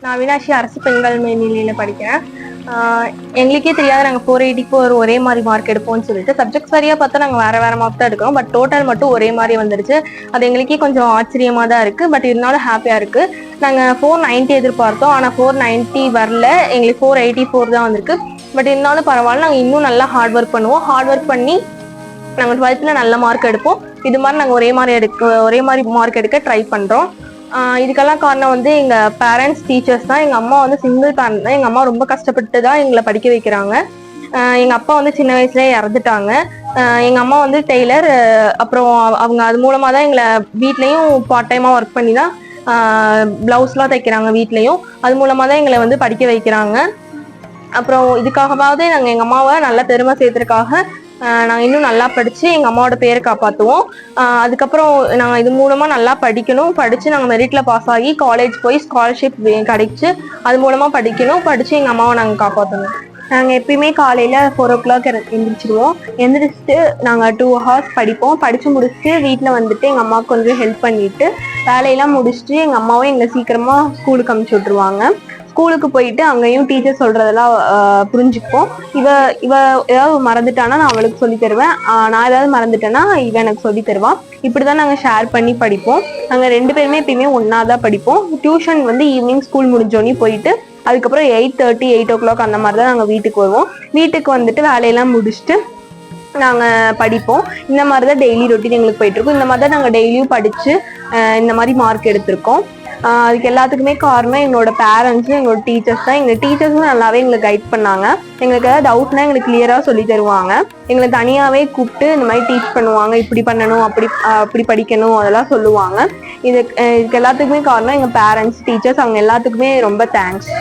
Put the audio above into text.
நான் மீனாட்சி அரசு பெண்கள் மேல்நிலையில் படிக்கிறேன். எங்களுக்கே தெரியாது நாங்கள் 484 ஒரே மாதிரி மார்க் எடுப்போம்னு சொல்லிட்டு. சப்ஜெக்ட்ஸ் சரியாக பார்த்தா நாங்கள் வேற வேற மார்க் தான் எடுக்கிறோம். பட் டோட்டல் மட்டும் ஒரே மாதிரி வந்துருச்சு. அது எங்களுக்கே கொஞ்சம் ஆச்சரியமாக தான் இருக்குது. பட் இருந்தாலும் ஹாப்பியாக இருக்குது. நாங்கள் 490 எதிர்பார்த்தோம். ஆனால் 490 வரல, எங்களுக்கு 484 தான் வந்திருக்கு. பட் இருந்தாலும் பரவாயில்ல, நாங்கள் இன்னும் நல்லா ஹார்ட் ஒர்க் பண்ணுவோம். ஹார்ட் ஒர்க் பண்ணி நாங்கள் 12th நல்ல மார்க் எடுப்போம். இது மாதிரி நாங்கள் ஒரே மாதிரி மார்க் எடுக்க ட்ரை பண்ணுறோம். இதுக்கெல்லாம் காரணம் வந்து எங்கள் பேரண்ட்ஸ், டீச்சர்ஸ் தான். எங்கள் அம்மா வந்து சிங்கிள் பேரண்ட் தான். எங்கள் அம்மா ரொம்ப கஷ்டப்பட்டு தான் எங்களை படிக்க வைக்கிறாங்க. எங்கள் அப்பா வந்து சின்ன வயசுலேயே இறந்துட்டாங்க. எங்கள் அம்மா வந்து டெய்லர். அப்புறம் அவங்க அது மூலமாக தான் எங்களை வீட்லேயும் பார்ட் டைமாக ஒர்க் பண்ணி தான் ப்ளவுஸ்லாம் தைக்கிறாங்க வீட்லேயும். அது மூலமாக தான் எங்களை வந்து படிக்க வைக்கிறாங்க. அப்புறம் இதுக்காகவாவது நாங்கள் எங்கள் அம்மாவை நல்லா பெருமை சேர்த்துறதுக்காக நாங்கள் இன்னும் நல்லா படித்து எங்கள் அம்மாவோட பேரை காப்பாற்றுவோம். அதுக்கப்புறம் நாங்கள் இது மூலமாக நல்லா படித்து நாங்கள் மெரிட்டில் பாஸ் ஆகி காலேஜ் போய் ஸ்காலர்ஷிப் கிடைச்சி அது மூலமாக படித்து எங்கள் அம்மாவை நாங்கள் காப்பாற்றணும். நாங்கள் எப்பயுமே காலையில் 4 o'clock எழுந்திரிச்சிடுவோம். எழுந்திரிச்சிட்டு நாங்கள் 2 hours படிப்போம். படித்து முடிச்சுட்டு வீட்டில் வந்துட்டு எங்கள் அம்மாவுக்கு கொஞ்சம் ஹெல்ப் பண்ணிவிட்டு வேலையெல்லாம் முடிச்சுட்டு எங்கள் அம்மாவும் எங்களை சீக்கிரமாக ஸ்கூலுக்கு அனுப்பிச்சி விட்ருவாங்க. ஸ்கூலுக்கு போயிட்டு அங்கேயும் டீச்சர் சொல்றதெல்லாம் புரிஞ்சுப்போம். இவ ஏதாவது மறந்துட்டானா நான் அவளுக்கு சொல்லி தருவேன். நான் ஏதாவது மறந்துட்டேன்னா இவ எனக்கு சொல்லி தருவான். இப்படிதான் நாங்கள் ஷேர் பண்ணி படிப்போம். நாங்கள் 2 பேருமே எப்பயுமே ஒன்னா தான் படிப்போம். டியூஷன் வந்து ஈவினிங் ஸ்கூல் முடிஞ்சோடனே போயிட்டு அதுக்கப்புறம் 8:30 8 o'clock அந்த மாதிரி தான் நாங்கள் வீட்டுக்கு வருவோம். வீட்டுக்கு வந்துட்டு வேலையெல்லாம் முடிச்சுட்டு நாங்கள் படிப்போம். இந்த மாதிரி தான் டெய்லி ரொட்டீன் எங்களுக்கு போயிட்டு இருக்கும். இந்த மாதிரி தான் நாங்கள் டெய்லியும் படித்து இந்த மாதிரி மார்க் எடுத்திருக்கோம். அதுக்கு எல்லாத்துக்குமே காரணம் எங்களோட பேரண்ட்ஸும் எங்களோட டீச்சர்ஸ் தான். எங்கள் டீச்சர்ஸும் நல்லாவே எங்களுக்கு கைட் பண்ணாங்க. எங்களுக்கு ஏதாவது டவுட்னா எங்களுக்கு கிளியராக சொல்லி தருவாங்க. எங்களை தனியாகவே கூப்பிட்டு இந்த மாதிரி டீச் பண்ணுவாங்க. இப்படி பண்ணணும், அப்படி படிக்கணும், அதெல்லாம் சொல்லுவாங்க. இதுக்கு எல்லாத்துக்குமே காரணம் எங்கள் பேரண்ட்ஸ், டீச்சர்ஸ், அவங்க எல்லாத்துக்குமே ரொம்ப தேங்க்ஸ்.